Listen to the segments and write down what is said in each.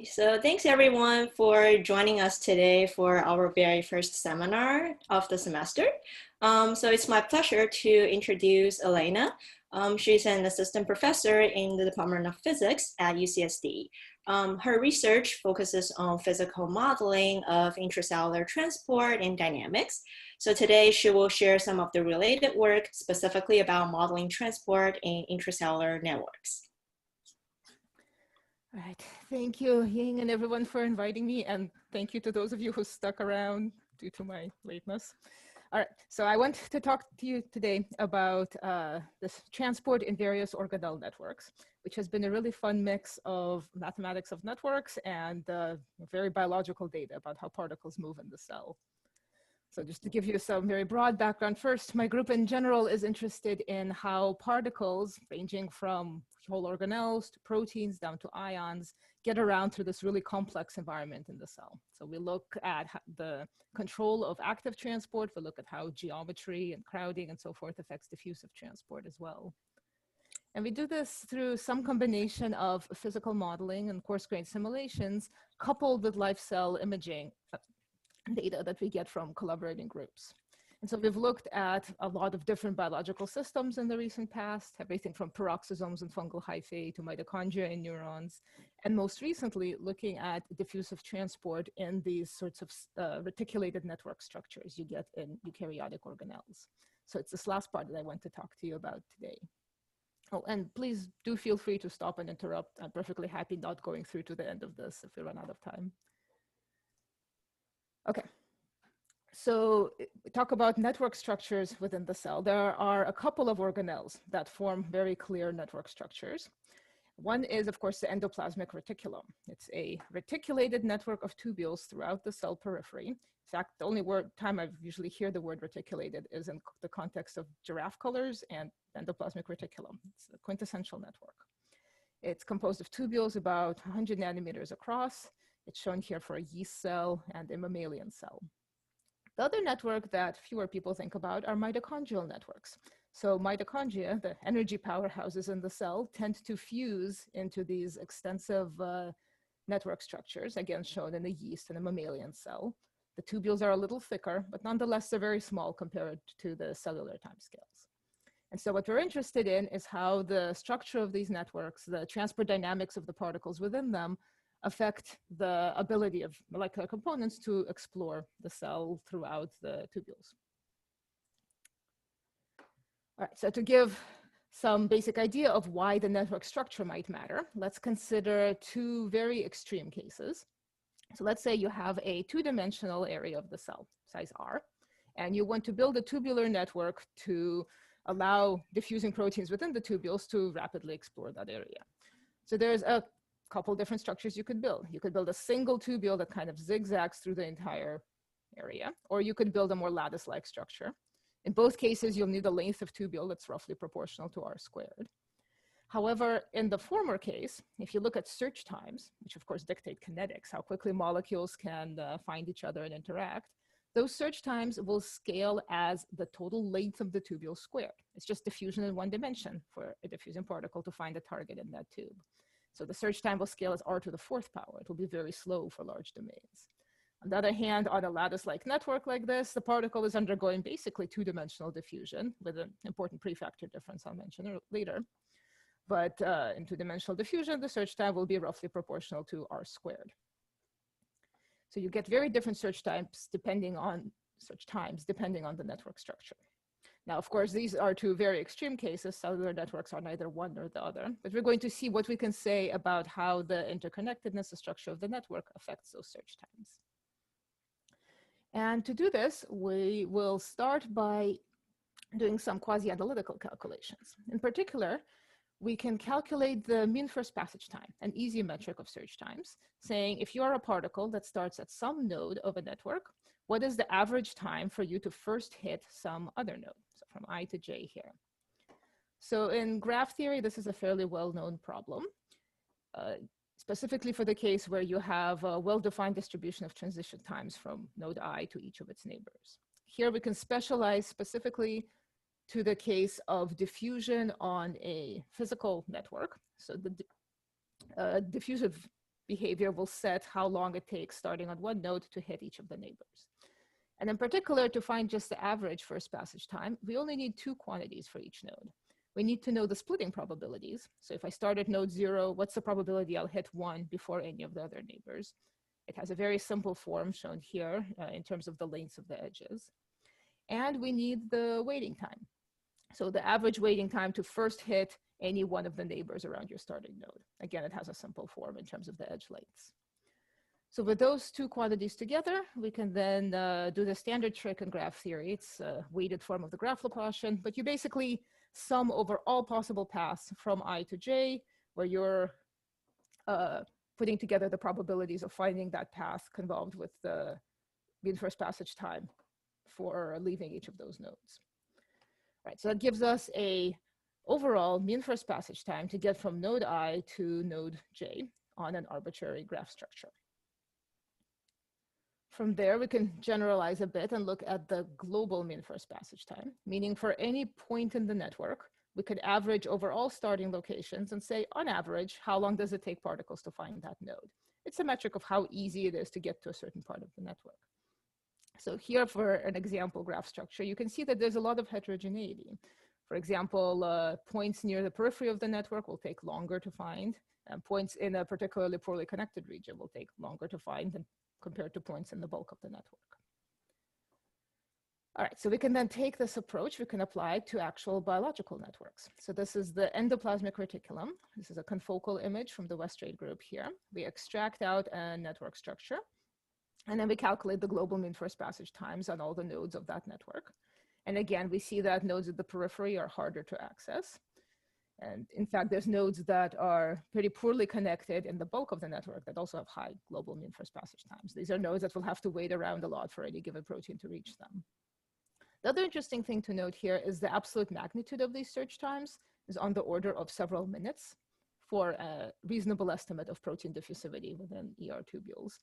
So thanks everyone for joining us today for our very first seminar of the semester. So it's my pleasure to introduce Elena. She's an assistant professor in the Department of Physics at UCSD. Her research focuses on physical modeling of intracellular transport and dynamics. So today she will share some of the related work specifically about modeling transport in intracellular networks. All right, thank you, Ying, and everyone for inviting me, and thank you to those of you who stuck around due to my lateness. All right, so I want to talk to you today about this transport in various organelle networks, which has been a really fun mix of mathematics of networks and very biological data about how particles move in the cell. So just to give you some very broad background first, my group in general is interested in how particles ranging from whole organelles to proteins down to ions get around through this really complex environment in the cell. So we look at the control of active transport, we look at how geometry and crowding and so forth affects diffusive transport as well. And we do this through some combination of physical modeling and coarse-grained simulations coupled with live cell imaging data that we get from collaborating groups. And so we've looked at a lot of different biological systems in the recent past, everything from peroxisomes and fungal hyphae to mitochondria and neurons, and most recently looking at diffusive transport in these sorts of reticulated network structures you get in eukaryotic organelles. So it's this last part that I want to talk to you about today. Oh, and please do feel free to stop and interrupt. I'm perfectly happy not going through to the end of this if we run out of time. Okay, so we talk about network structures within the cell. There are a couple of organelles that form very clear network structures. One is, of course, the endoplasmic reticulum. It's a reticulated network of tubules throughout the cell periphery. In fact, the only time I usually hear the word reticulated is in the context of giraffe colors and endoplasmic reticulum. It's a quintessential network. It's composed of tubules about 100 nanometers across. It's shown here for a yeast cell and a mammalian cell. The other network that fewer people think about are mitochondrial networks. So mitochondria, the energy powerhouses in the cell, tend to fuse into these extensive network structures, again shown in a yeast and a mammalian cell. The tubules are a little thicker, but nonetheless they're very small compared to the cellular timescales. And so what we're interested in is how the structure of these networks, the transport dynamics of the particles within them, affect the ability of molecular components to explore the cell throughout the tubules. All right, so to give some basic idea of why the network structure might matter, let's consider two very extreme cases. So let's say you have a two-dimensional area of the cell, size R, and you want to build a tubular network to allow diffusing proteins within the tubules to rapidly explore that area. So there's a couple different structures you could build. You could build a single tubule that kind of zigzags through the entire area, or you could build a more lattice-like structure. In both cases, you'll need a length of tubule that's roughly proportional to R squared. However, in the former case, if you look at search times, which of course dictate kinetics, how quickly molecules can find each other and interact, those search times will scale as the total length of the tubule squared. It's just diffusion in one dimension for a diffusing particle to find a target in that tube. So the search time will scale as R to the 4th power. It will be very slow for large domains. On the other hand, on a lattice-like network like this, the particle is undergoing basically two-dimensional diffusion with an important prefactor difference I'll mention later. But in two-dimensional diffusion, the search time will be roughly proportional to R squared. So you get very different search times depending on the network structure. Now, of course, these are two very extreme cases. Cellular networks are neither one nor the other, but we're going to see what we can say about how the interconnectedness, the structure of the network affects those search times. And to do this, we will start by doing some quasi-analytical calculations. In particular, we can calculate the mean first passage time, an easy metric of search times, saying if you are a particle that starts at some node of a network, what is the average time for you to first hit some other node? So from I to J here. So in graph theory, this is a fairly well-known problem, specifically for the case where you have a well-defined distribution of transition times from node I to each of its neighbors. Here we can specialize specifically to the case of diffusion on a physical network. So the diffusive behavior will set how long it takes starting on one node to hit each of the neighbors. And in particular, to find just the average first passage time, we only need two quantities for each node. We need to know the splitting probabilities. So if I start at node 0, what's the probability I'll hit 1 before any of the other neighbors? It has a very simple form shown here in terms of the lengths of the edges. And we need the waiting time. So the average waiting time to first hit any one of the neighbors around your starting node. Again, it has a simple form in terms of the edge lengths. So with those two quantities together, we can then do the standard trick in graph theory. It's a weighted form of the graph Laplacian, but you basically sum over all possible paths from I to j, where you're putting together the probabilities of finding that path convolved with the mean first passage time for leaving each of those nodes. Right, so that gives us a overall mean first passage time to get from node I to node j on an arbitrary graph structure. From there, we can generalize a bit and look at the global mean first passage time, meaning for any point in the network, we could average over all starting locations and say, on average, how long does it take particles to find that node? It's a metric of how easy it is to get to a certain part of the network. So here for an example graph structure, you can see that there's a lot of heterogeneity. For example, points near the periphery of the network will take longer to find, and points in a particularly poorly connected region will take longer to find than compared to points in the bulk of the network. All right, so we can then take this approach, we can apply it to actual biological networks. So this is the endoplasmic reticulum. This is a confocal image from the Westrate group here. We extract out a network structure, and then we calculate the global mean first passage times on all the nodes of that network. And again, we see that nodes at the periphery are harder to access. And in fact, there's nodes that are pretty poorly connected in the bulk of the network that also have high global mean first passage times. These are nodes that will have to wait around a lot for any given protein to reach them. The other interesting thing to note here is the absolute magnitude of these search times is on the order of several minutes for a reasonable estimate of protein diffusivity within ER tubules.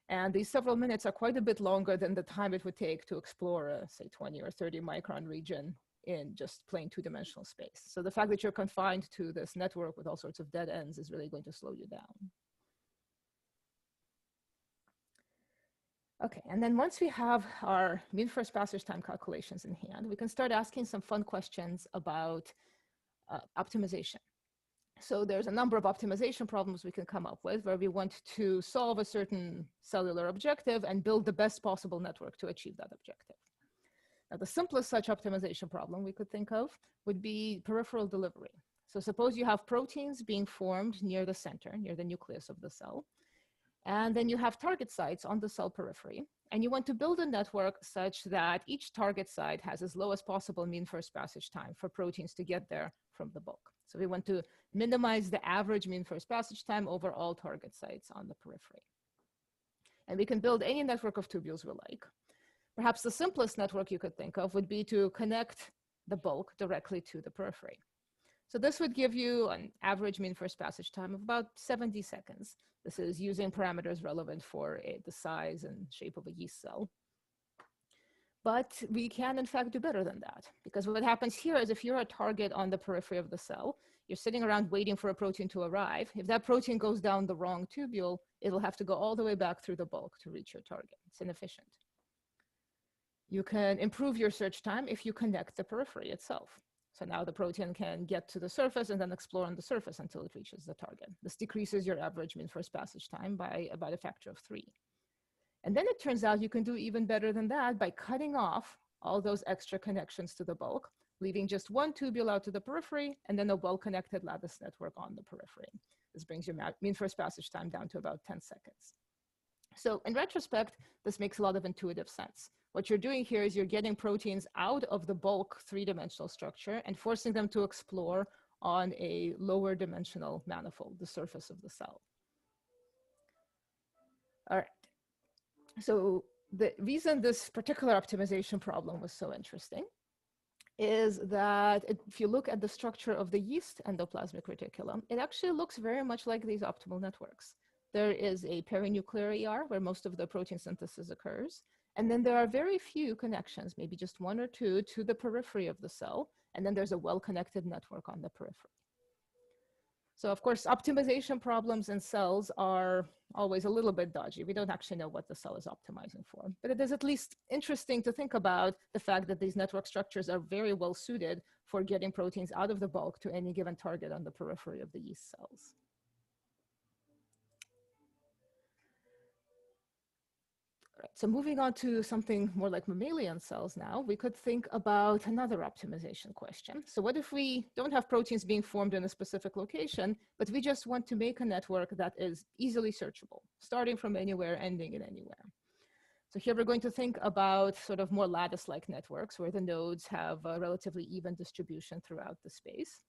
And these several minutes are quite a bit longer than the time it would take to explore a, say, 20 or 30 micron region in just plain two-dimensional space. So the fact that you're confined to this network with all sorts of dead ends is really going to slow you down. Okay, and then once we have our mean first passage time calculations in hand, we can start asking some fun questions about optimization. So there's a number of optimization problems we can come up with where we want to solve a certain cellular objective and build the best possible network to achieve that objective. Now, the simplest such optimization problem we could think of would be peripheral delivery. So suppose you have proteins being formed near the center, near the nucleus of the cell, and then you have target sites on the cell periphery, and you want to build a network such that each target site has as low as possible mean first passage time for proteins to get there from the bulk. So we want to minimize the average mean first passage time over all target sites on the periphery. And we can build any network of tubules we like. Perhaps the simplest network you could think of would be to connect the bulk directly to the periphery. So this would give you an average mean first passage time of about 70 seconds. This is using parameters relevant for the size and shape of a yeast cell. But we can, in fact, do better than that. Because what happens here is if you're a target on the periphery of the cell, you're sitting around waiting for a protein to arrive. If that protein goes down the wrong tubule, it'll have to go all the way back through the bulk to reach your target. It's inefficient. You can improve your search time if you connect the periphery itself. So now the protein can get to the surface and then explore on the surface until it reaches the target. This decreases your average mean first passage time by about a factor of 3. And then it turns out you can do even better than that by cutting off all those extra connections to the bulk, leaving just one tubule out to the periphery and then a well-connected lattice network on the periphery. This brings your mean first passage time down to about 10 seconds. So in retrospect, this makes a lot of intuitive sense. What you're doing here is you're getting proteins out of the bulk three-dimensional structure and forcing them to explore on a lower dimensional manifold, the surface of the cell. All right. So the reason this particular optimization problem was so interesting is that if you look at the structure of the yeast endoplasmic reticulum, it actually looks very much like these optimal networks. There is a perinuclear ER where most of the protein synthesis occurs. And then there are very few connections, maybe just one or two, to the periphery of the cell. And then there's a well-connected network on the periphery. So of course, optimization problems in cells are always a little bit dodgy. We don't actually know what the cell is optimizing for, but it is at least interesting to think about the fact that these network structures are very well suited for getting proteins out of the bulk to any given target on the periphery of the yeast cells. Right, so moving on to something more like mammalian cells now, we could think about another optimization question. So what if we don't have proteins being formed in a specific location, but we just want to make a network that is easily searchable, starting from anywhere, ending in anywhere? So here we're going to think about sort of more lattice-like networks where the nodes have a relatively even distribution throughout the space.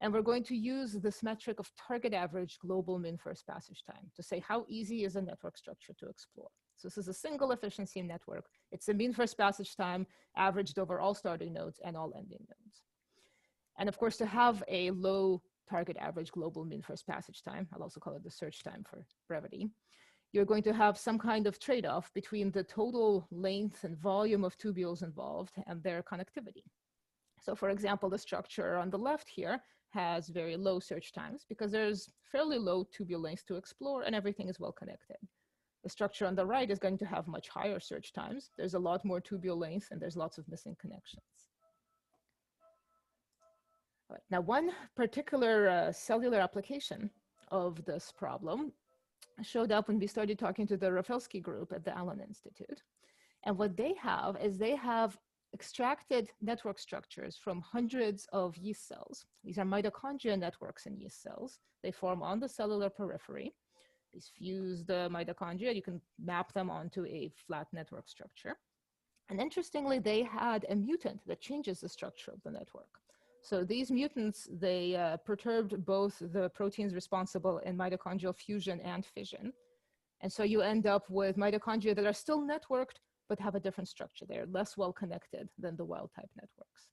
And we're going to use this metric of target average global min first passage time to say how easy is a network structure to explore. So this is a single efficiency network. It's the mean first passage time averaged over all starting nodes and all ending nodes. And of course, to have a low target average global mean first passage time, I'll also call it the search time for brevity, you're going to have some kind of trade-off between the total length and volume of tubules involved and their connectivity. So for example, the structure on the left here has very low search times because there's fairly low tubule length to explore and everything is well connected. The structure on the right is going to have much higher search times. There's a lot more tubule length and there's lots of missing connections. All right. Now, one particular cellular application of this problem showed up when we started talking to the Rafelsky group at the Allen Institute. And what they have is they have extracted network structures from hundreds of yeast cells. These are mitochondrial networks in yeast cells. They form on the cellular periphery. These fused mitochondria, you can map them onto a flat network structure. And interestingly, they had a mutant that changes the structure of the network. So these mutants, they perturbed both the proteins responsible in mitochondrial fusion and fission. And so you end up with mitochondria that are still networked, but have a different structure. They're less well connected than the wild type networks.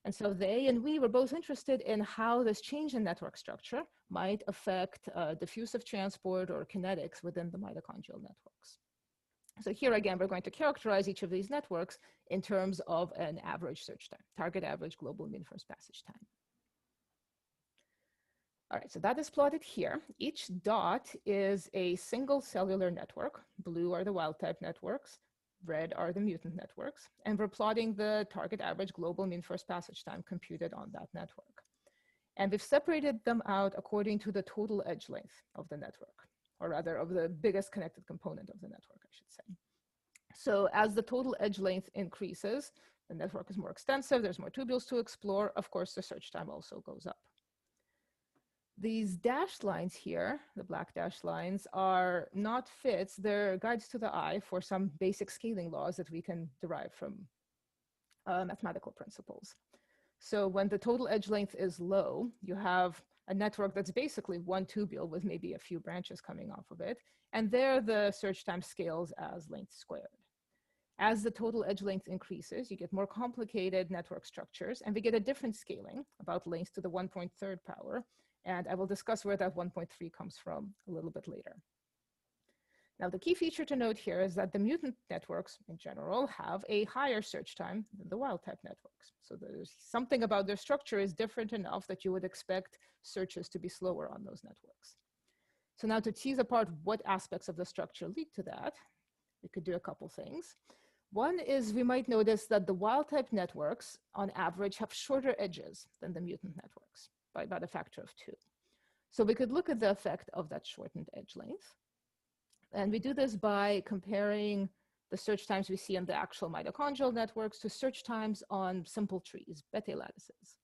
And so they and we were both interested in how this change in network structure might affect diffusive transport or kinetics within the mitochondrial networks. So here again, we're going to characterize each of these networks in terms of an average search time, target average global mean first passage time. All right, so that is plotted here. Each dot is a single cellular network. Blue are the wild type networks. Red are the mutant networks. And we're plotting the target average global mean first passage time computed on that network. And we've separated them out according to the total edge length of the network, or rather of the biggest connected component of the network, I should say. So as the total edge length increases, the network is more extensive, there's more tubules to explore. Of course, the search time also goes up. These dashed lines here, the black dashed lines, are not fits. They're guides to the eye for some basic scaling laws that we can derive from mathematical principles. So when the total edge length is low, you have a network that's basically one tubule with maybe a few branches coming off of it. And there the search time scales as length squared. As the total edge length increases, you get more complicated network structures, and we get a different scaling, about length to the 1.3 power. And I will discuss where that 1.3 comes from a little bit later. Now, the key feature to note here is that the mutant networks in general have a higher search time than the wild type networks. So there's something about their structure is different enough that you would expect searches to be slower on those networks. So now to tease apart what aspects of the structure lead to that, we could do a couple things. One is we might notice that the wild type networks on average have shorter edges than the mutant networks by about a factor of 2. So we could look at the effect of that shortened edge length. And we do this by comparing the search times we see in the actual mitochondrial networks to search times on simple trees, Bethe lattices,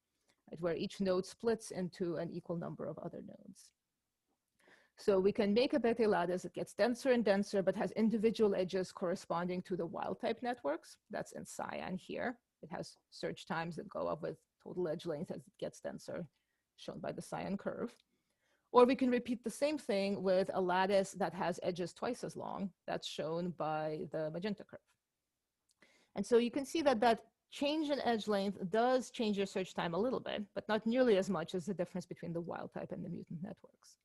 right, where each node splits into an equal number of other nodes. So we can make a Bethe lattice that gets denser and denser, but has individual edges corresponding to the wild type networks. That's in cyan here. It has search times that go up with total edge length as it gets denser, shown by the cyan curve. Or we can repeat the same thing with a lattice that has edges twice as long. That's shown by the magenta curve. And so you can see that that change in edge length does change your search time a little bit, but not nearly as much as the difference between the wild type and the mutant networks.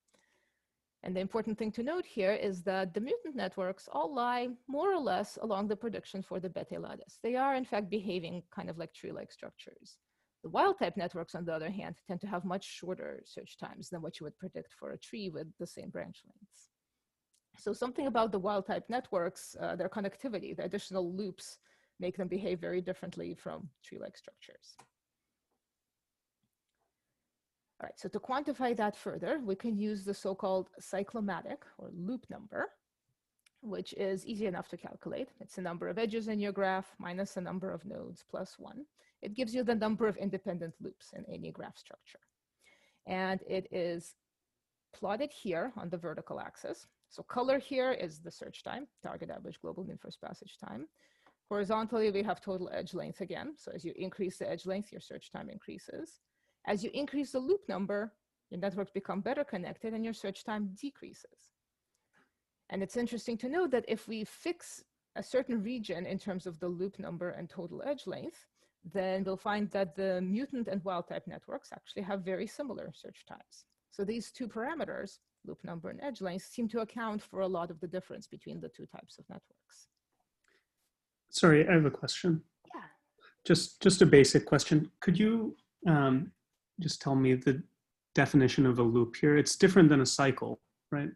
And the important thing to note here is that the mutant networks all lie more or less along the prediction for the Bethe lattice. They are in fact behaving kind of like tree-like structures. The wild type networks, on the other hand, tend to have much shorter search times than what you would predict for a tree with the same branch lengths. So something about the wild type networks, their connectivity, the additional loops, make them behave very differently from tree-like structures. All right, so to quantify that further, we can use the so-called cyclomatic or loop number, which is easy enough to calculate. It's the number of edges in your graph minus the number of nodes plus 1. It gives you the number of independent loops in any graph structure. And it is plotted here on the vertical axis. So color here is the search time, target average global mean first passage time. Horizontally, we have total edge length again. So as you increase the edge length, your search time increases. As you increase the loop number, your networks become better connected and your search time decreases. And it's interesting to note that if we fix a certain region in terms of the loop number and total edge length, then we'll find that the mutant and wild type networks actually have very similar search times. So these two parameters, loop number and edge length, seem to account for a lot of the difference between the two types of networks. Sorry, I have a question. Yeah. Just a basic question. Could you just tell me the definition of a loop here? It's different than a cycle, right?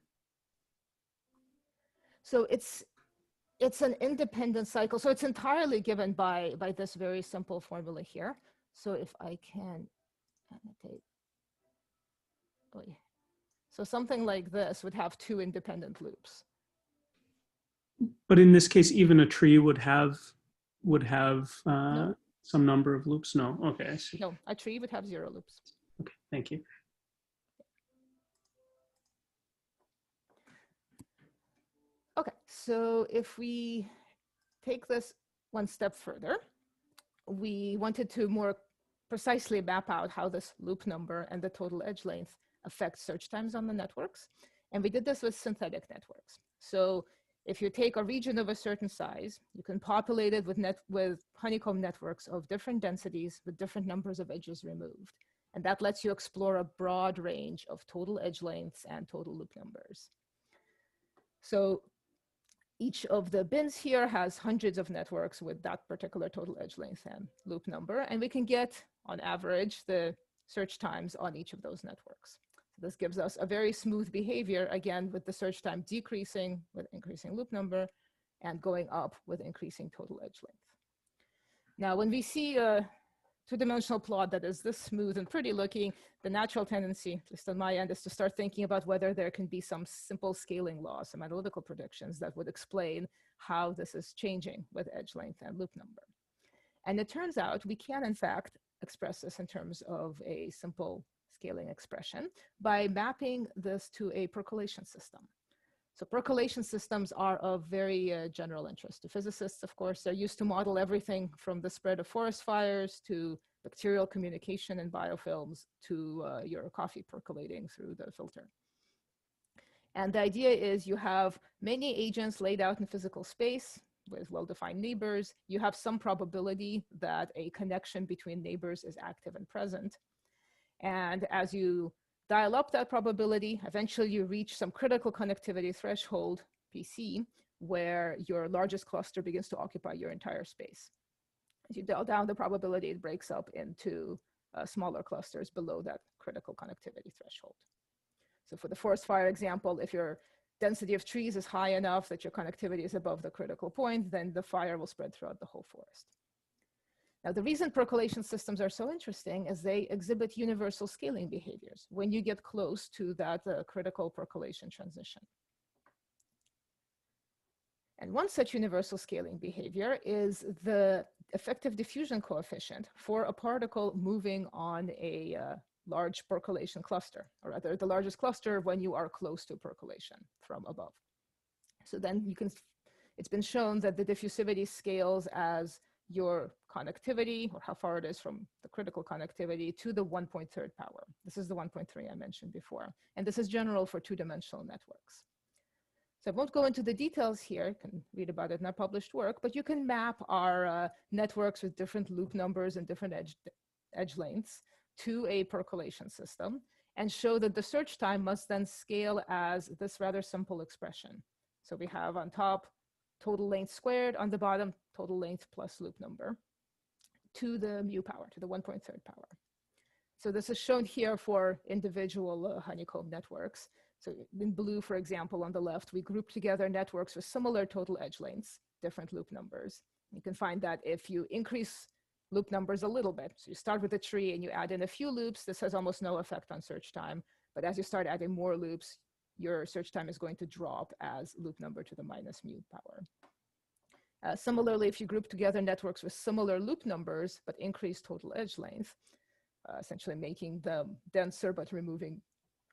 So it's an independent cycle. So it's entirely given by this very simple formula here. So if I can annotate. So something like this would have two independent loops. But in this case, even a tree would have No. some number of loops. No, okay, I see. No, a tree would have 0 loops. Okay, thank you. Okay, so if we take this one step further, we wanted to more precisely map out how this loop number and the total edge length affect search times on the networks. And we did this with synthetic networks. So if you take a region of a certain size, you can populate it with honeycomb networks of different densities with different numbers of edges removed. And that lets you explore a broad range of total edge lengths and total loop numbers. So each of the bins here has hundreds of networks with that particular total edge length and loop number. And we can get, on average, the search times on each of those networks. So this gives us a very smooth behavior, again, with the search time decreasing with increasing loop number and going up with increasing total edge length. Now, when we see a two-dimensional plot that is this smooth and pretty looking, the natural tendency, at least on my end, is to start thinking about whether there can be some simple scaling laws, some analytical predictions that would explain how this is changing with edge length and loop number. And it turns out we can, in fact, express this in terms of a simple scaling expression by mapping this to a percolation system. So percolation systems are of very general interest to physicists, of course. They're used to model everything from the spread of forest fires to bacterial communication in biofilms to your coffee percolating through the filter. And the idea is you have many agents laid out in physical space with well-defined neighbors. You have some probability that a connection between neighbors is active and present. And as you dial up that probability, eventually you reach some critical connectivity threshold, PC, where your largest cluster begins to occupy your entire space. As you dial down the probability, it breaks up into smaller clusters below that critical connectivity threshold. So for the forest fire example, if your density of trees is high enough that your connectivity is above the critical point, then the fire will spread throughout the whole forest. Now, the reason percolation systems are so interesting is they exhibit universal scaling behaviors when you get close to that critical percolation transition. And one such universal scaling behavior is the effective diffusion coefficient for a particle moving on a large percolation cluster, or rather the largest cluster when you are close to percolation from above. So then you can, it's been shown that the diffusivity scales as your connectivity, or how far it is from the critical connectivity, to the 1.3 power. This is the 1.3 I mentioned before. And this is general for two-dimensional networks. So I won't go into the details here. You can read about it in our published work, but you can map our networks with different loop numbers and different edge lengths to a percolation system and show that the search time must then scale as this rather simple expression. So we have on top total length squared, on the bottom total length plus loop number. to the mu power, to the 1/3 power. So this is shown here for individual honeycomb networks. So in blue, for example, on the left, we group together networks with similar total edge lengths, different loop numbers. You can find that if you increase loop numbers a little bit, so you start with a tree and you add in a few loops, this has almost no effect on search time. But as you start adding more loops, your search time is going to drop as loop number to the minus mu power. Similarly, if you group together networks with similar loop numbers, but increase total edge length, essentially making them denser but removing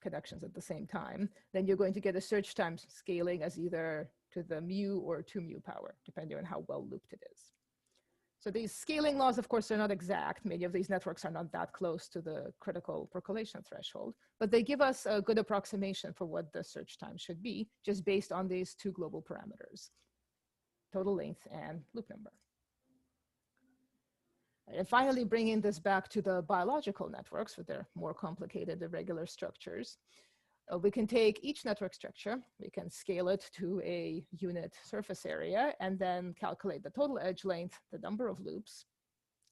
connections at the same time, then you're going to get a search time scaling as either to the mu or 2 mu power, depending on how well looped it is. So these scaling laws, of course, are not exact. Many of these networks are not that close to the critical percolation threshold, but they give us a good approximation for what the search time should be, just based on these two global parameters, total length and loop number. And finally, bringing this back to the biological networks with their more complicated irregular structures, we can take each network structure, we can scale it to a unit surface area, and then calculate the total edge length, the number of loops,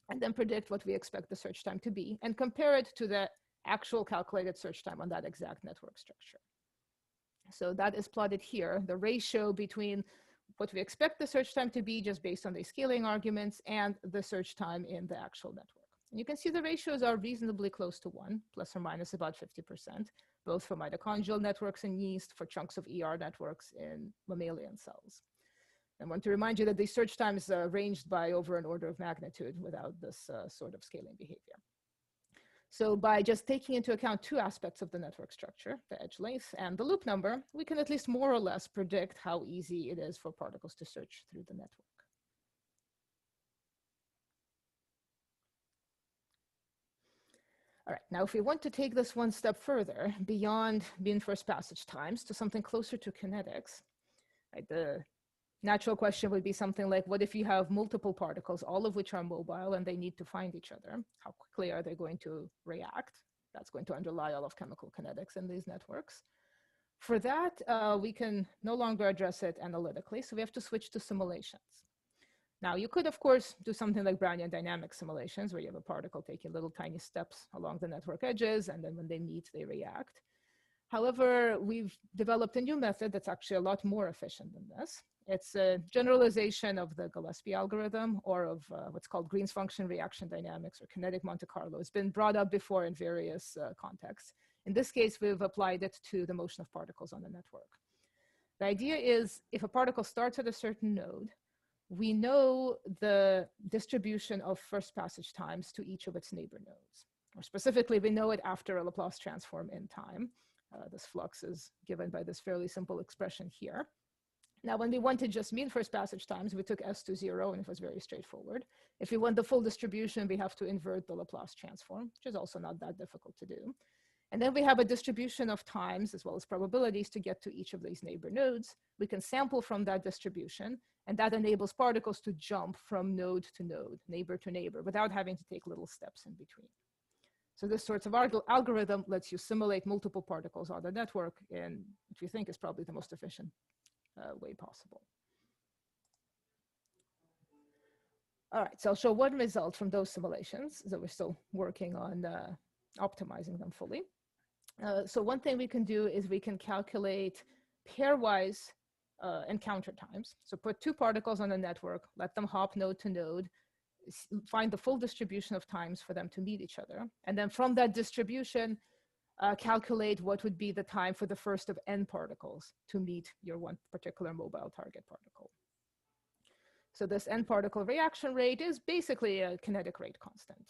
and then predict what we expect the search time to be, and compare it to the actual calculated search time on that exact network structure. So that is plotted here, the ratio between what we expect the search time to be just based on the scaling arguments and the search time in the actual network. And you can see the ratios are reasonably close to 1, plus or minus about 50%, both for mitochondrial networks in yeast, for chunks of ER networks in mammalian cells. I want to remind you that these search times are ranged by over an order of magnitude without this sort of scaling behavior. So by just taking into account two aspects of the network structure, the edge length and the loop number, we can at least more or less predict how easy it is for particles to search through the network. All right, now if we want to take this one step further beyond mean first passage times to something closer to kinetics, right, the natural question would be something like, what if you have multiple particles, all of which are mobile and they need to find each other? How quickly are they going to react? That's going to underlie all of chemical kinetics in these networks. For that, we can no longer address it analytically, so we have to switch to simulations. Now, you could, of course, do something like Brownian dynamic simulations, where you have a particle taking little tiny steps along the network edges, and then when they meet, they react. However, we've developed a new method that's actually a lot more efficient than this. It's a generalization of the Gillespie algorithm, or of what's called Green's function reaction dynamics, or kinetic Monte Carlo. It's been brought up before in various contexts. In this case, we've applied it to the motion of particles on the network. The idea is, if a particle starts at a certain node, we know the distribution of first passage times to each of its neighbor nodes. Or specifically, we know it after a Laplace transform in time. This flux is given by this fairly simple expression here. Now, when we wanted just mean first passage times, we took S to 0, and it was very straightforward. If we want the full distribution, we have to invert the Laplace transform, which is also not that difficult to do. And then we have a distribution of times as well as probabilities to get to each of these neighbor nodes. We can sample from that distribution, and that enables particles to jump from node to node, neighbor to neighbor, without having to take little steps in between. So this sort of algorithm lets you simulate multiple particles on the network in which we think is probably the most efficient way possible. All right, so I'll show one result from those simulations, so we're still working on optimizing them fully. So one thing we can do is we can calculate pairwise encounter times. So put two particles on a network, let them hop node to node, find the full distribution of times for them to meet each other. And then from that distribution, calculate what would be the time for the first of n particles to meet your one particular mobile target particle. So this n particle reaction rate is basically a kinetic rate constant.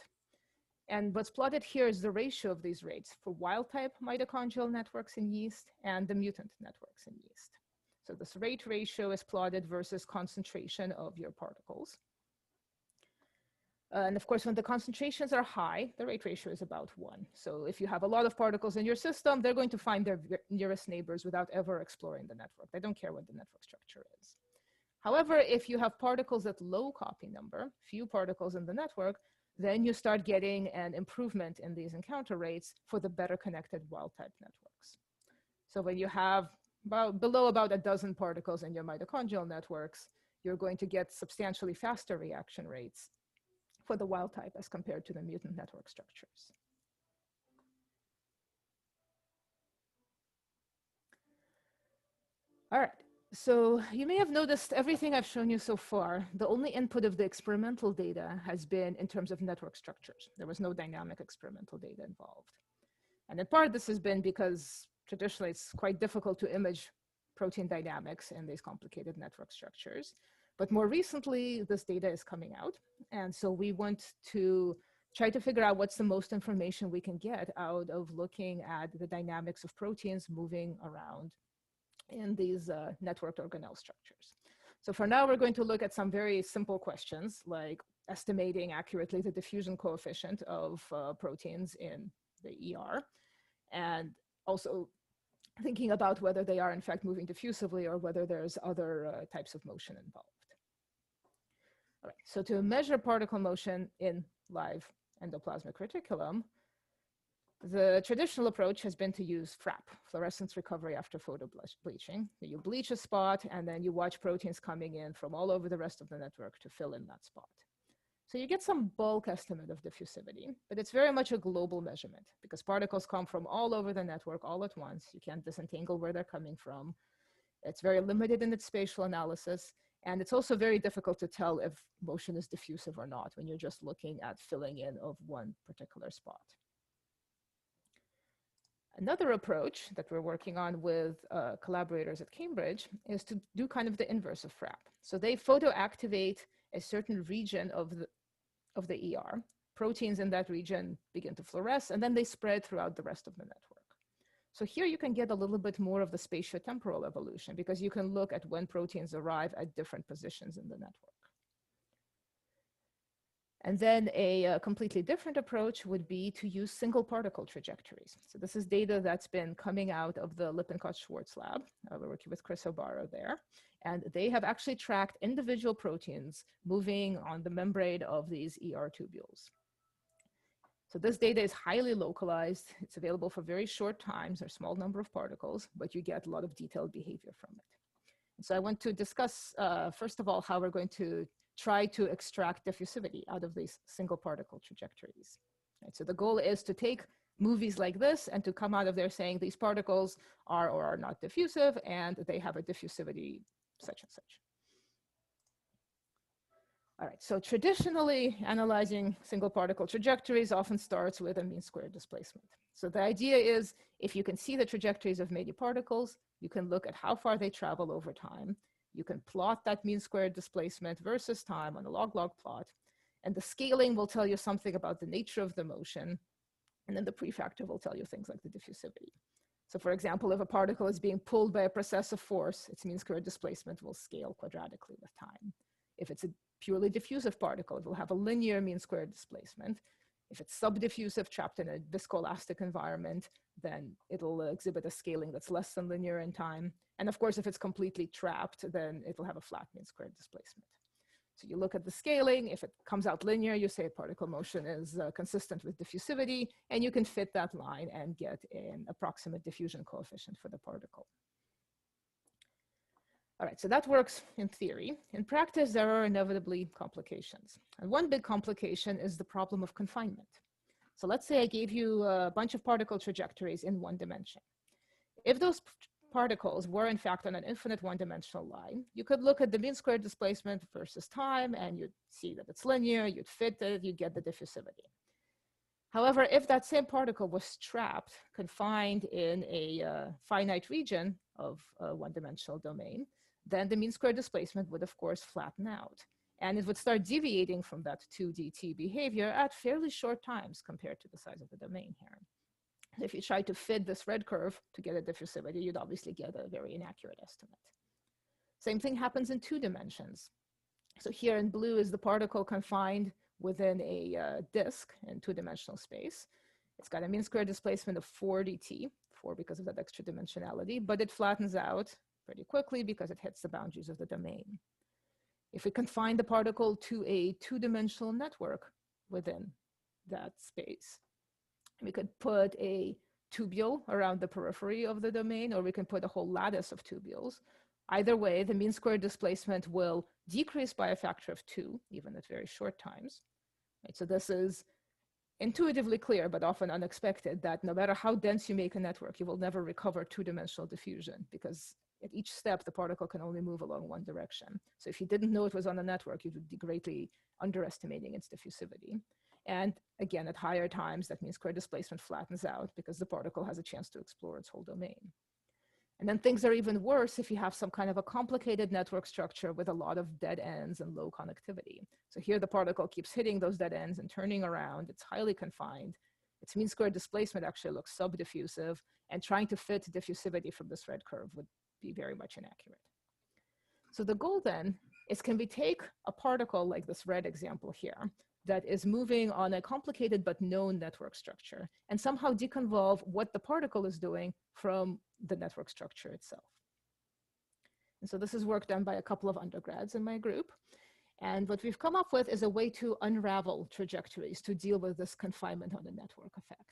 And what's plotted here is the ratio of these rates for wild type mitochondrial networks in yeast and the mutant networks in yeast. So this rate ratio is plotted versus concentration of your particles. And of course, when the concentrations are high, the rate ratio is about 1. So if you have a lot of particles in your system, they're going to find their nearest neighbors without ever exploring the network. They don't care what the network structure is. However, if you have particles at low copy number, few particles in the network, then you start getting an improvement in these encounter rates for the better connected wild type networks. So when you have below about a dozen particles in your mitochondrial networks, you're going to get substantially faster reaction rates for the wild type as compared to the mutant network structures. All right, so you may have noticed everything I've shown you so far, the only input of the experimental data has been in terms of network structures. There was no dynamic experimental data involved. And in part, this has been because traditionally it's quite difficult to image protein dynamics in these complicated network structures. But more recently, this data is coming out. And so we want to try to figure out what's the most information we can get out of looking at the dynamics of proteins moving around in these networked organelle structures. So for now, we're going to look at some very simple questions, like estimating accurately the diffusion coefficient of proteins in the ER, and also thinking about whether they are in fact moving diffusively or whether there's other types of motion involved. All right, so to measure particle motion in live endoplasmic reticulum, the traditional approach has been to use FRAP, fluorescence recovery after photobleaching. You bleach a spot and then you watch proteins coming in from all over the rest of the network to fill in that spot. So you get some bulk estimate of diffusivity, but it's very much a global measurement because particles come from all over the network all at once. You can't disentangle where they're coming from. It's very limited in its spatial analysis. And it's also very difficult to tell if motion is diffusive or not when you're just looking at filling in of one particular spot. Another approach that we're working on with collaborators at Cambridge is to do kind of the inverse of FRAP. So they photoactivate a certain region of the ER. Proteins in that region begin to fluoresce, and then they spread throughout the rest of the network. So here you can get a little bit more of the spatiotemporal evolution because you can look at when proteins arrive at different positions in the network. And then a completely different approach would be to use single particle trajectories. So this is data that's been coming out of the Lippincott-Schwartz lab. We're working with Chris O'Barrow there. And they have actually tracked individual proteins moving on the membrane of these ER tubules. So this data is highly localized. It's available for very short times or small number of particles, but you get a lot of detailed behavior from it. And so I want to discuss, first of all, how we're going to try to extract diffusivity out of these single particle trajectories. Right, so the goal is to take movies like this and to come out of there saying these particles are or are not diffusive and they have a diffusivity such and such. All right, so traditionally analyzing single particle trajectories often starts with a mean squared displacement. So the idea is if you can see the trajectories of many particles, you can look at how far they travel over time. You can plot that mean squared displacement versus time on a log-log plot. And the scaling will tell you something about the nature of the motion. And then the prefactor will tell you things like the diffusivity. So for example, if a particle is being pulled by a precessive force, its mean squared displacement will scale quadratically with time. If it's a purely diffusive particle, it will have a linear mean squared displacement. If it's subdiffusive, trapped in a viscoelastic environment, then it'll exhibit a scaling that's less than linear in time. And of course, if it's completely trapped, then it'll have a flat mean squared displacement. So you look at the scaling. If it comes out linear, you say particle motion is consistent with diffusivity, and you can fit that line and get an approximate diffusion coefficient for the particle. All right, so that works in theory. In practice, there are inevitably complications. And one big complication is the problem of confinement. So let's say I gave you a bunch of particle trajectories in one dimension. If those particles were in fact on an infinite one-dimensional line, you could look at the mean squared displacement versus time, and you'd see that it's linear, you'd fit it, you'd get the diffusivity. However, if that same particle was trapped, confined in a finite region of a one-dimensional domain, then the mean squared displacement would, of course, flatten out. And it would start deviating from that 2dt behavior at fairly short times compared to the size of the domain here. If you try to fit this red curve to get a diffusivity, you'd obviously get a very inaccurate estimate. Same thing happens in 2 dimensions. So here in blue is the particle confined within a disk in 2-dimensional space. It's got a mean squared displacement of 4 dt, 4 because of that extra dimensionality, but it flattens out pretty quickly because it hits the boundaries of the domain. If we confine the particle to a 2-dimensional network within that space, we could put a tubule around the periphery of the domain, or we can put a whole lattice of tubules. Either way, the mean squared displacement will decrease by a factor of 2, even at very short times. Right? So this is intuitively clear, but often unexpected, that no matter how dense you make a network, you will never recover two-dimensional diffusion, because at each step, the particle can only move along one direction. So if you didn't know it was on a network, you would be greatly underestimating its diffusivity. And again, at higher times, that mean square displacement flattens out because the particle has a chance to explore its whole domain. And then things are even worse if you have some kind of a complicated network structure with a lot of dead ends and low connectivity. So here the particle keeps hitting those dead ends and turning around. It's highly confined. Its mean square displacement actually looks subdiffusive, and trying to fit diffusivity from this red curve would be very much inaccurate. So the goal then is, can we take a particle like this red example here that is moving on a complicated but known network structure and somehow deconvolve what the particle is doing from the network structure itself? And so this is work done by a couple of undergrads in my group. And what we've come up with is a way to unravel trajectories to deal with this confinement on the network effect.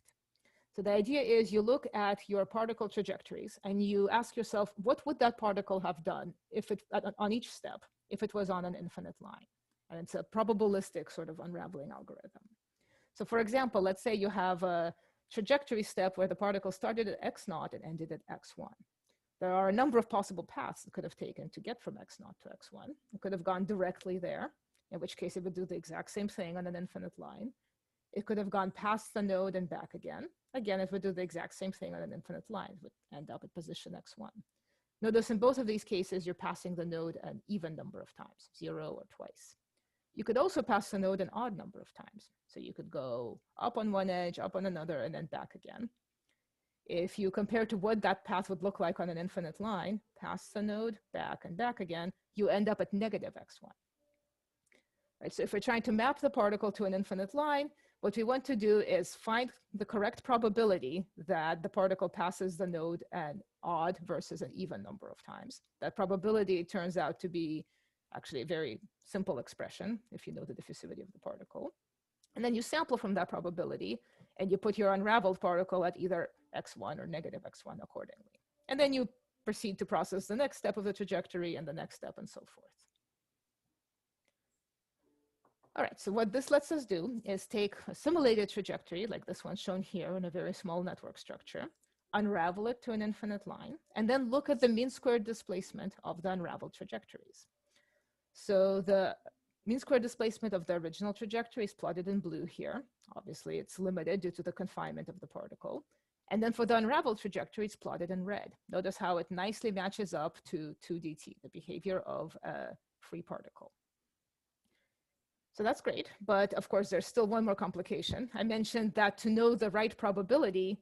So the idea is, you look at your particle trajectories and you ask yourself, what would that particle have done if it, on each step, if it was on an infinite line? And it's a probabilistic sort of unraveling algorithm. So for example, let's say you have a trajectory step where the particle started at x0 and ended at x1. There are a number of possible paths it could have taken to get from x0 to x1. It could have gone directly there, in which case it would do the exact same thing on an infinite line. It could have gone past the node and back again. Again, it would do the exact same thing on an infinite line. It would end up at position x1. Notice in both of these cases, you're passing the node an even number of times, 0 or twice. You could also pass the node an odd number of times. So you could go up on one edge, up on another, and then back again. If you compare to what that path would look like on an infinite line, pass the node, back and back again, you end up at negative x1. Right, so if we're trying to map the particle to an infinite line, what we want to do is find the correct probability that the particle passes the node an odd versus an even number of times. That probability turns out to be actually a very simple expression if you know the diffusivity of the particle. And then you sample from that probability and you put your unraveled particle at either x1 or negative x1 accordingly. And then you proceed to process the next step of the trajectory and the next step and so forth. All right, so what this lets us do is take a simulated trajectory like this one shown here in a very small network structure, unravel it to an infinite line, and then look at the mean squared displacement of the unraveled trajectories. So the mean square displacement of the original trajectory is plotted in blue here. Obviously, it's limited due to the confinement of the particle. And then for the unraveled trajectory, it's plotted in red. Notice how it nicely matches up to 2dt, the behavior of a free particle. So that's great, but of course, there's still one more complication. I mentioned that to know the right probability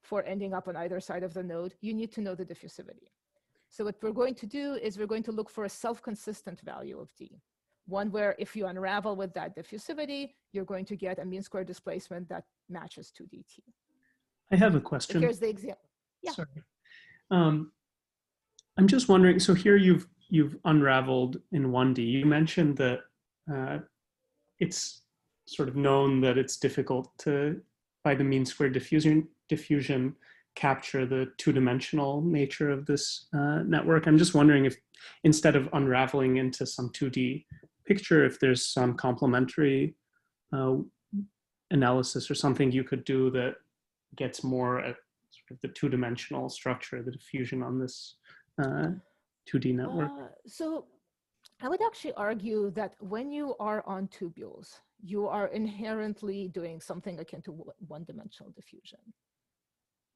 for ending up on either side of the node, you need to know the diffusivity. So what we're going to do is we're going to look for a self-consistent value of d. One where if you unravel with that diffusivity, you're going to get a mean square displacement that matches 2dt. I have a question. So here's the example. Yeah. Sorry. I'm just wondering, so here you've unraveled in 1D. You mentioned that it's sort of known that it's difficult to, by the mean square diffusion, capture the two-dimensional nature of this network. I'm just wondering if, instead of unraveling into some 2D picture, if there's some complementary analysis or something you could do that gets more at sort of the two-dimensional structure, the diffusion on this 2D network. So I would actually argue that when you are on tubules, you are inherently doing something akin to one-dimensional diffusion.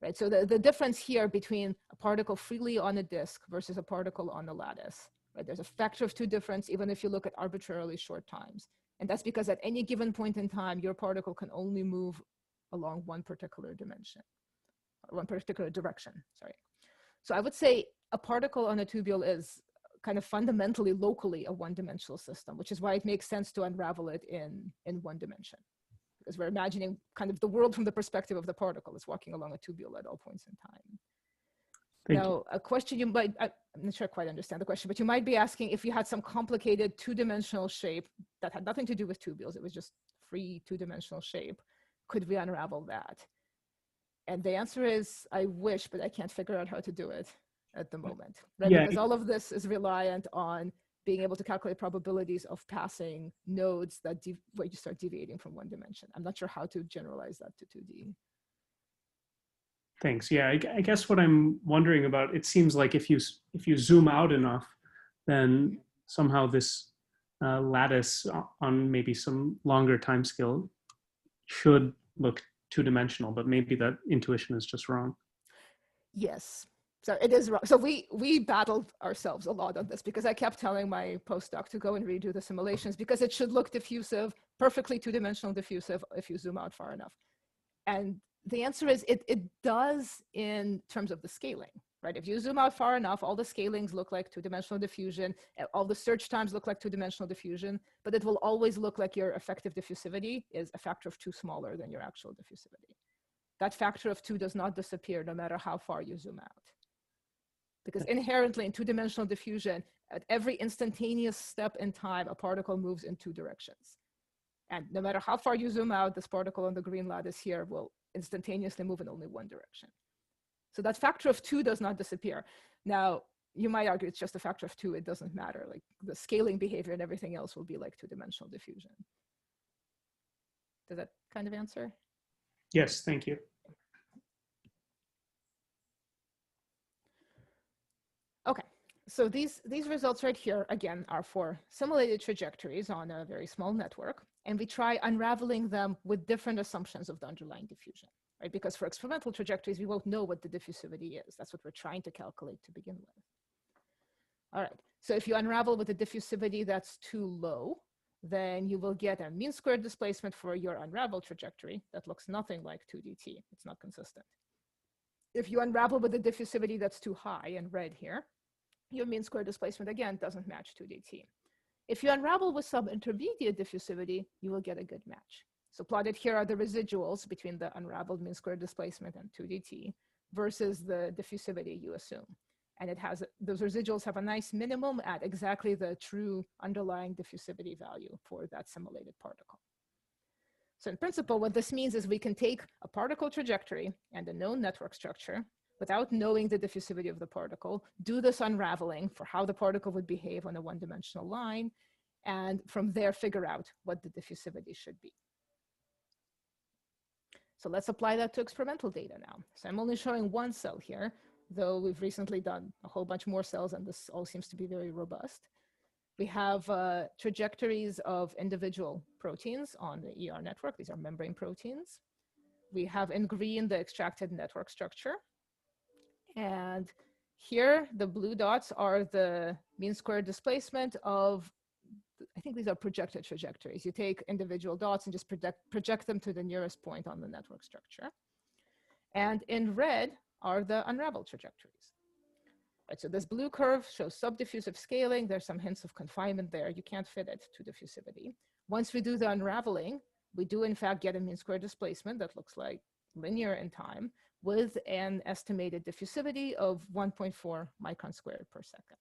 Right, so the difference here between a particle freely on a disk versus a particle on a lattice, right? There's a factor of 2 difference, even if you look at arbitrarily short times. And that's because at any given point in time, your particle can only move along one particular dimension, or one particular direction, sorry. So I would say a particle on a tubule is kind of fundamentally locally a one-dimensional system, which is why it makes sense to unravel it in one dimension. Because we're imagining kind of the world from the perspective of the particle. It's walking along a tubule at all points in time. Now, a question you might, I'm not sure I quite understand the question, but you might be asking if you had some complicated two-dimensional shape that had nothing to do with tubules, it was just free two-dimensional shape, could we unravel that? And the answer is, I wish, but I can't figure out how to do it at the moment, right? Yeah. Because all of this is reliant on being able to calculate probabilities of passing nodes that where you start deviating from one dimension. I'm not sure how to generalize that to 2D. Thanks. Yeah, I guess what I'm wondering about, it seems like if you zoom out enough, then somehow this lattice on maybe some longer time scale should look two-dimensional, but maybe that intuition is just wrong. Yes. So it is wrong. So we battled ourselves a lot on this because I kept telling my postdoc to go and redo the simulations because it should look diffusive, perfectly two-dimensional diffusive if you zoom out far enough. And the answer is it does in terms of the scaling, right? If you zoom out far enough, all the scalings look like two-dimensional diffusion, all the search times look like two-dimensional diffusion, but it will always look like your effective diffusivity is a factor of 2 smaller than your actual diffusivity. That factor of 2 does not disappear no matter how far you zoom out. Because inherently in two-dimensional diffusion, at every instantaneous step in time, a particle moves in 2 directions. And no matter how far you zoom out, this particle on the green lattice here will instantaneously move in only 1 direction. So that factor of 2 does not disappear. Now, you might argue it's just a factor of 2, it doesn't matter. Like the scaling behavior and everything else will be like two-dimensional diffusion. Does that kind of answer? Yes, thank you. Okay, so these results right here, again, are for simulated trajectories on a very small network, and we try unraveling them with different assumptions of the underlying diffusion, right? Because for experimental trajectories, we won't know what the diffusivity is. That's what we're trying to calculate to begin with. All right, so if you unravel with a diffusivity that's too low, then you will get a mean squared displacement for your unraveled trajectory that looks nothing like 2dt. It's not consistent. If you unravel with a diffusivity that's too high, in red here, your mean square displacement, again, doesn't match 2dt. If you unravel with some intermediate diffusivity, you will get a good match. So plotted here are the residuals between the unraveled mean square displacement and 2dt versus the diffusivity you assume. And it has, those residuals have a nice minimum at exactly the true underlying diffusivity value for that simulated particle. So in principle, what this means is we can take a particle trajectory and a known network structure without knowing the diffusivity of the particle, do this unraveling for how the particle would behave on a one-dimensional line, and from there figure out what the diffusivity should be. So let's apply that to experimental data now. So I'm only showing one cell here, though we've recently done a whole bunch more cells, and this all seems to be very robust. We have trajectories of individual proteins on the ER network. These are membrane proteins. We have in green the extracted network structure. And here, the blue dots are the mean square displacement of, I think these are projected trajectories. You take individual dots and just project them to the nearest point on the network structure. And in red are the unraveled trajectories. Right, so this blue curve shows subdiffusive scaling. There's some hints of confinement there. You can't fit it to diffusivity. Once we do the unraveling, we do in fact get a mean square displacement that looks like linear in time with an estimated diffusivity of 1.4 micron squared per second.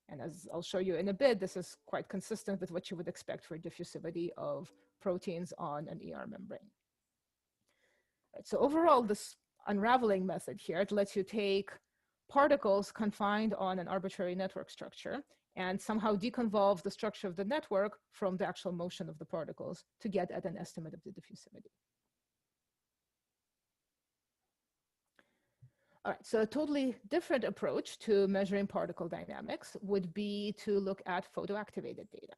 And as I'll show you in a bit, this is quite consistent with what you would expect for diffusivity of proteins on an ER membrane. Right, so overall, this unraveling method here, it lets you take particles confined on an arbitrary network structure and somehow deconvolve the structure of the network from the actual motion of the particles to get at an estimate of the diffusivity. All right, so a totally different approach to measuring particle dynamics would be to look at photoactivated data.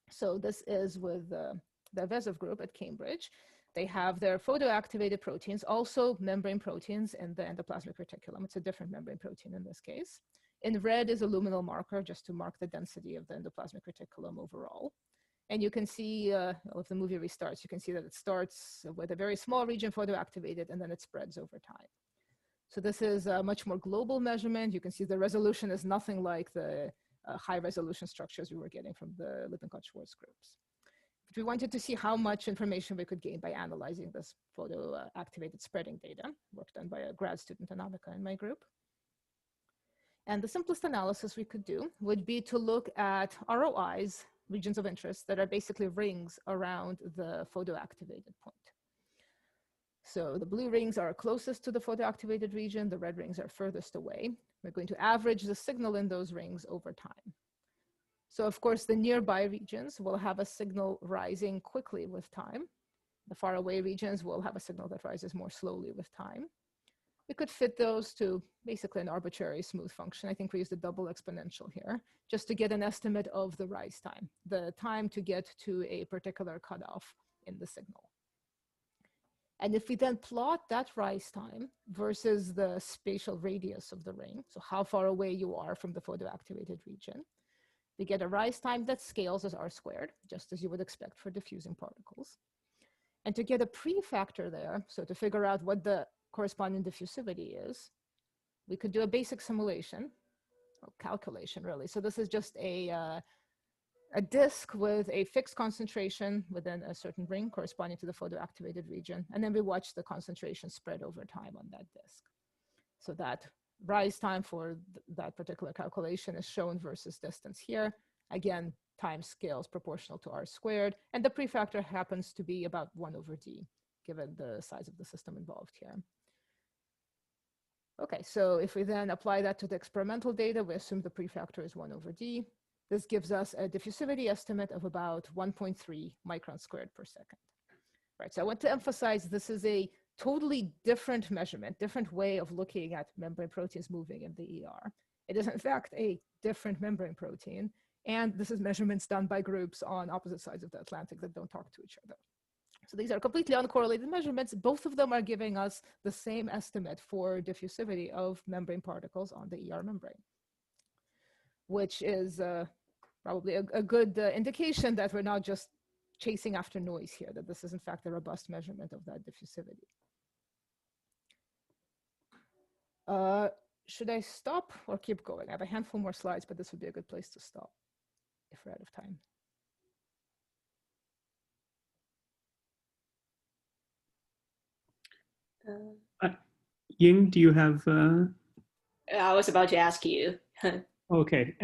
So this is with the Vesov group at Cambridge. They have their photoactivated proteins, also membrane proteins in the endoplasmic reticulum. It's a different membrane protein in this case. In red is a luminal marker, just to mark the density of the endoplasmic reticulum overall. And you can see, if the movie restarts, you can see that it starts with a very small region photoactivated, and then it spreads over time. So this is a much more global measurement. You can see the resolution is nothing like the high resolution structures we were getting from the Lippincott-Schwartz groups. But we wanted to see how much information we could gain by analyzing this photo-activated spreading data, work done by a grad student, Anamika, in my group. And the simplest analysis we could do would be to look at ROIs, regions of interest, that are basically rings around the photo-activated point. So the blue rings are closest to the photoactivated region, the red rings are furthest away. We're going to average the signal in those rings over time. So of course, the nearby regions will have a signal rising quickly with time. The far away regions will have a signal that rises more slowly with time. We could fit those to basically an arbitrary smooth function. I think we use the double exponential here, just to get an estimate of the rise time, the time to get to a particular cutoff in the signal. And if we then plot that rise time versus the spatial radius of the ring, so how far away you are from the photoactivated region, we get a rise time that scales as r squared, just as you would expect for diffusing particles. And to get a prefactor there, so to figure out what the corresponding diffusivity is, we could do a basic simulation, or calculation really. So this is just a disk with a fixed concentration within a certain ring corresponding to the photoactivated region. And then we watch the concentration spread over time on that disk. So that rise time for that particular calculation is shown versus distance here. Again, time scales proportional to r squared. And the prefactor happens to be about 1/d, given the size of the system involved here. Okay, so if we then apply that to the experimental data, we assume the prefactor is 1/d. This gives us a diffusivity estimate of about 1.3 microns squared per second. Right, so I want to emphasize this is a totally different measurement, different way of looking at membrane proteins moving in the ER. It is in fact a different membrane protein, and this is measurements done by groups on opposite sides of the Atlantic that don't talk to each other. So these are completely uncorrelated measurements. Both of them are giving us the same estimate for diffusivity of membrane particles on the ER membrane, which is probably a good indication that we're not just chasing after noise here, that this is in fact a robust measurement of that diffusivity. Should I stop or keep going? I have a handful more slides, but this would be a good place to stop if we're out of time. Ying, do you have? I was about to ask you. Okay,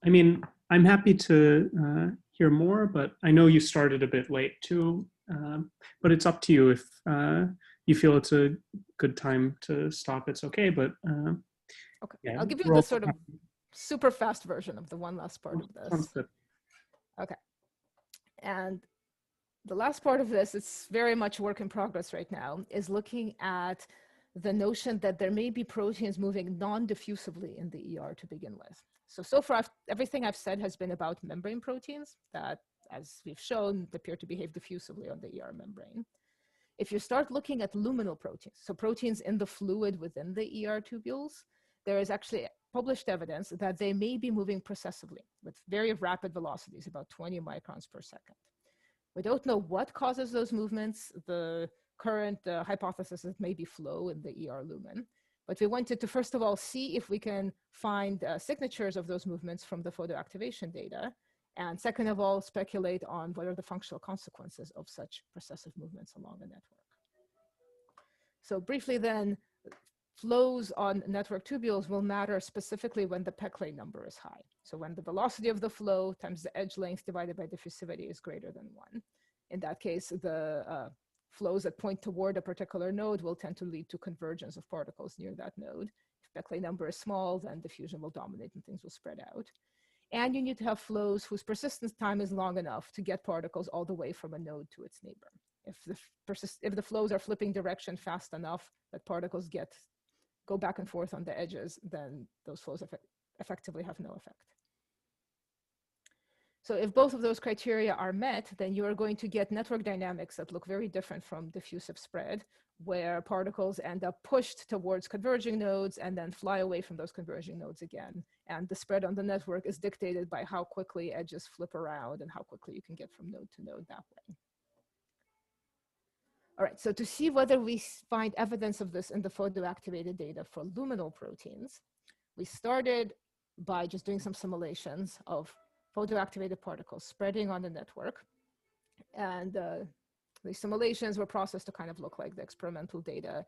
I mean, I'm happy to hear more, but I know you started a bit late too. But it's up to you if you feel it's a good time to stop. It's okay, but okay, yeah, I'll give you the sort of super fast version of the one last part of this. Sounds good. Okay, and the last part of this, it's very much work in progress right now, is looking at the notion that there may be proteins moving non-diffusively in the ER to begin with. So far, everything I've said has been about membrane proteins that, as we've shown, appear to behave diffusively on the ER membrane. If you start looking at luminal proteins, so proteins in the fluid within the ER tubules, there is actually published evidence that they may be moving processively with very rapid velocities, about 20 microns per second. We don't know what causes those movements. The current hypothesis is maybe flow in the ER lumen. But we wanted to, first of all, see if we can find signatures of those movements from the photoactivation data. And second of all, speculate on what are the functional consequences of such processive movements along a network. So briefly then, flows on network tubules will matter specifically when the Percolation number is high. So when the velocity of the flow times the edge length divided by diffusivity is greater than 1. In that case, the flows that point toward a particular node will tend to lead to convergence of particles near that node. If Percolation number is small, then diffusion will dominate and things will spread out. And you need to have flows whose persistence time is long enough to get particles all the way from a node to its neighbor. If the flows are flipping direction fast enough that particles go back and forth on the edges, then those flows effectively have no effect. So if both of those criteria are met, then you are going to get network dynamics that look very different from diffusive spread, where particles end up pushed towards converging nodes and then fly away from those converging nodes again. And the spread on the network is dictated by how quickly edges flip around and how quickly you can get from node to node that way. All right, so to see whether we find evidence of this in the photoactivated data for luminal proteins, we started by just doing some simulations of photoactivated particles spreading on the network. And the simulations were processed to kind of look like the experimental data.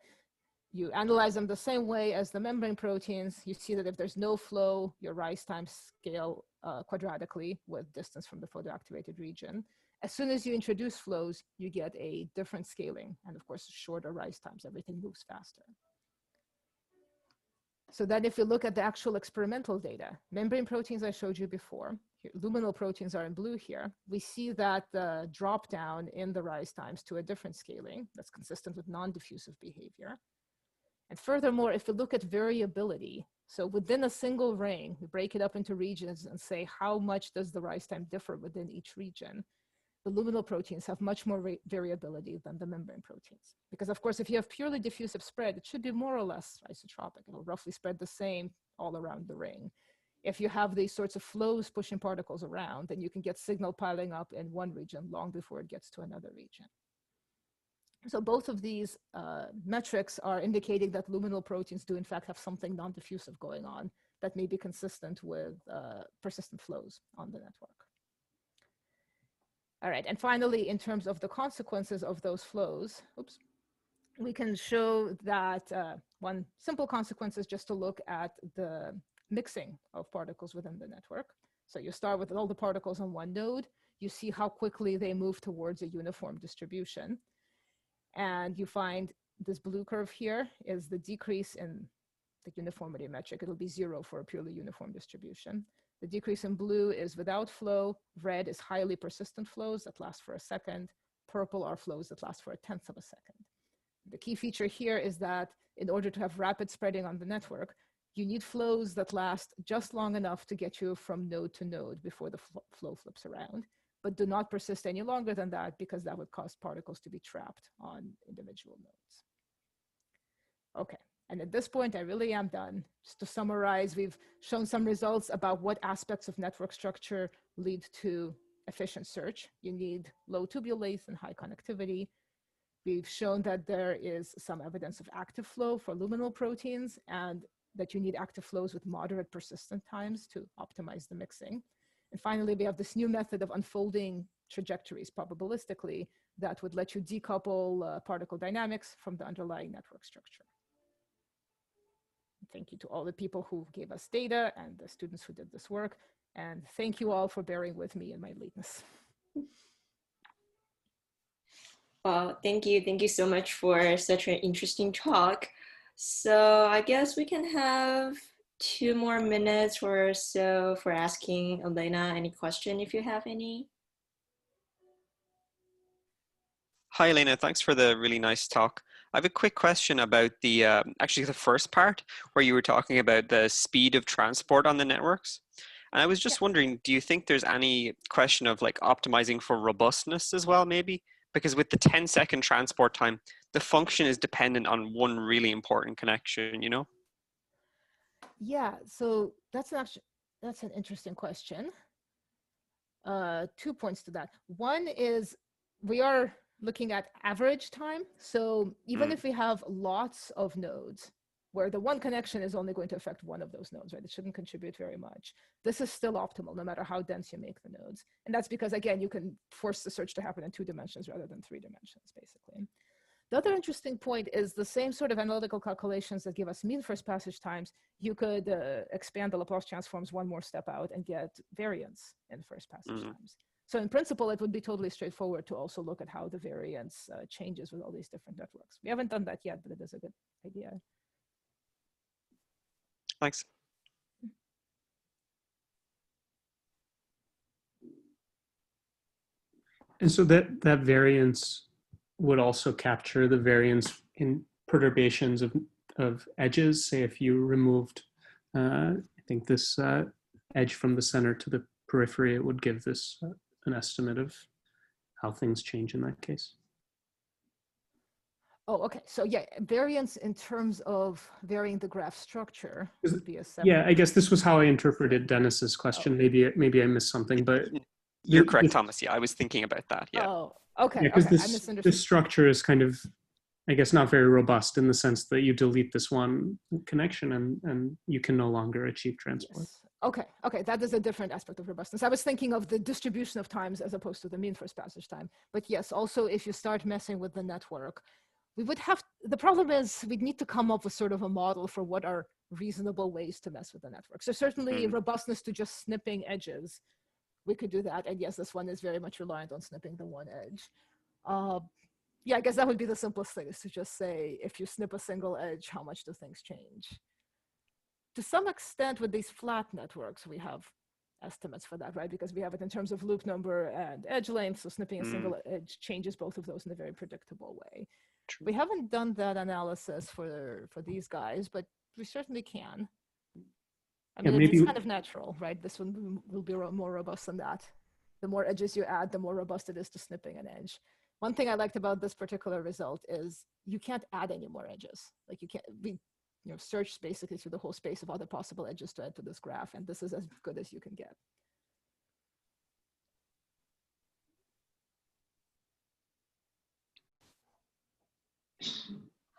You analyze them the same way as the membrane proteins. You see that if there's no flow, your rise times scale quadratically with distance from the photoactivated region. As soon as you introduce flows, you get a different scaling. And of course, shorter rise times, everything moves faster. So then if you look at the actual experimental data, membrane proteins I showed you before, here, luminal proteins are in blue here, we see that the drop down in the rise times to a different scaling that's consistent with non-diffusive behavior. And furthermore, if we look at variability, so within a single ring, we break it up into regions and say how much does the rise time differ within each region, the luminal proteins have much more variability than the membrane proteins. Because of course, if you have purely diffusive spread, it should be more or less isotropic. It'll roughly spread the same all around the ring. If you have these sorts of flows pushing particles around, then you can get signal piling up in one region long before it gets to another region. So both of these metrics are indicating that luminal proteins do in fact have something non-diffusive going on that may be consistent with persistent flows on the network. All right, and finally, in terms of the consequences of those flows, oops, we can show that one simple consequence is just to look at the mixing of particles within the network. So you start with all the particles on one node, you see how quickly they move towards a uniform distribution. And you find this blue curve here is the decrease in the uniformity metric. It'll be 0 for a purely uniform distribution. The decrease in blue is without flow. Red is highly persistent flows that last for a second. Purple are flows that last for a tenth of a second. The key feature here is that in order to have rapid spreading on the network, you need flows that last just long enough to get you from node to node before the flow flips around, but do not persist any longer than that because that would cause particles to be trapped on individual nodes. Okay, and at this point, I really am done. Just to summarize, we've shown some results about what aspects of network structure lead to efficient search. You need low tubule length and high connectivity. We've shown that there is some evidence of active flow for luminal proteins and that you need active flows with moderate persistent times to optimize the mixing. And finally, we have this new method of unfolding trajectories probabilistically that would let you decouple particle dynamics from the underlying network structure. Thank you to all the people who gave us data and the students who did this work. And thank you all for bearing with me in my lateness. Well, thank you. Thank you so much for such an interesting talk. So I guess we can have 2 more minutes or so for asking Elena any question if you have any. Hi, Elena. Thanks for the really nice talk. I have a quick question about the actually the first part where you were talking about the speed of transport on the networks. And I was just wondering, do you think there's any question of like optimizing for robustness as well, maybe? Because with the 10-second transport time, the function is dependent on one really important connection, you know? Yeah, so that's an interesting question. 2 points to that. One is we are looking at average time. So even if we have lots of nodes where the one connection is only going to affect one of those nodes, right? It shouldn't contribute very much. This is still optimal no matter how dense you make the nodes. And that's because, again, you can force the search to happen in 2 dimensions rather than 3 dimensions, basically. The other interesting point is the same sort of analytical calculations that give us mean first passage times, you could expand the Laplace transforms one more step out and get variance in first passage times. So in principle, it would be totally straightforward to also look at how the variance changes with all these different networks. We haven't done that yet, but it is a good idea. Thanks. And so that variance would also capture the variance in perturbations of edges. Say if you removed, I think this edge from the center to the periphery, it would give this an estimate of how things change in that case. Oh, okay. So yeah, variance in terms of varying the graph structure would be a separate. Yeah, I guess this was how I interpreted Dennis's question. Oh. Maybe I missed something, but you're correct, Thomas. Yeah, I was thinking about that. Yeah. Oh, okay. Yeah, because okay. I misunderstood. This structure is kind of, I guess, not very robust in the sense that you delete this one connection and you can no longer achieve transport. Yes. Okay. Okay. That is a different aspect of robustness. I was thinking of the distribution of times as opposed to the mean first passage time. But yes, also if you start messing with the network, we would have, the problem is we'd need to come up with sort of a model for what are reasonable ways to mess with the network. So certainly robustness to just snipping edges, we could do that. And yes, this one is very much reliant on snipping the one edge. Yeah, I guess that would be the simplest thing, is to just say, if you snip a single edge, how much do things change? to some extent, with these flat networks, we have estimates for that, right? Because we have it in terms of loop number and edge length. So snipping a single edge changes both of those in a very predictable way. True. We haven't done that analysis for these guys, but we certainly can. I mean, it's kind of natural, right? This one will be more robust than that. The more edges you add, the more robust it is to snipping an edge. One thing I liked about this particular result is you can't add any more edges. Like you can't, we search basically through the whole space of other possible edges to add to this graph, and this is as good as you can get.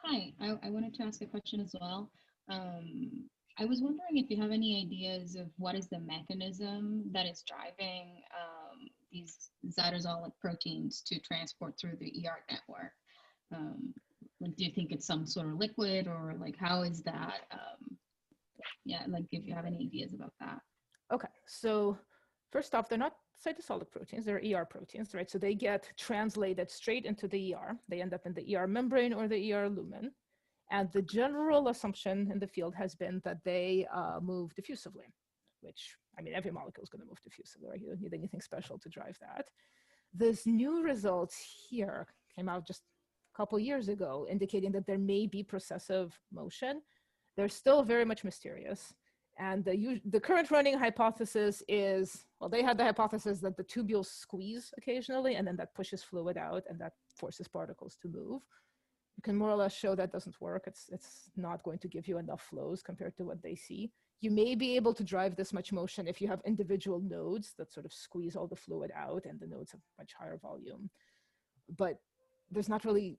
Hi, I wanted to ask a question as well. I was wondering if you have any ideas of what is the mechanism that is driving these cytosolic proteins to transport through the ER network. Like, do you think it's some sort of liquid, or like how is that? Yeah, like if you have any ideas about that. Okay, so first off, they're not cytosolic proteins, they're ER proteins, right? So they get translated straight into the ER. They end up in the ER membrane or the ER lumen. And the general assumption in the field has been that they move diffusively, which, I mean, every molecule is going to move diffusively, right? You don't need anything special to drive that. This new result here came out just a couple years ago, indicating that there may be processive motion. They're still very much mysterious. And the current running hypothesis is, well, they had the hypothesis that the tubules squeeze occasionally, and then that pushes fluid out, and that forces particles to move. You can more or less show that doesn't work. It's not going to give you enough flows compared to what they see. You may be able to drive this much motion if you have individual nodes that sort of squeeze all the fluid out, and the nodes have much higher volume. But there's not really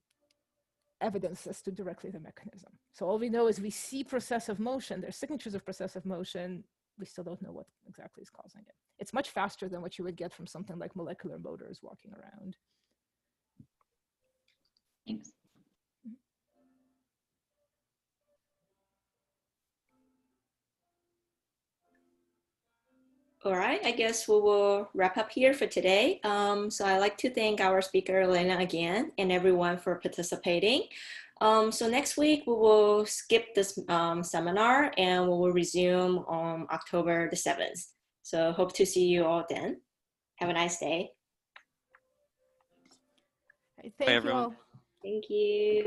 evidence as to directly the mechanism. So all we know is we see processive motion. There's signatures of processive motion. We still don't know what exactly is causing it. It's much faster than what you would get from something like molecular motors walking around. Thanks. All right, I guess we will wrap up here for today. So I'd like to thank our speaker, Elena, again, and everyone for participating. So next week, we will skip this seminar and we will resume on October the 7th. So hope to see you all then. Have a nice day. Thank you all. Thank you.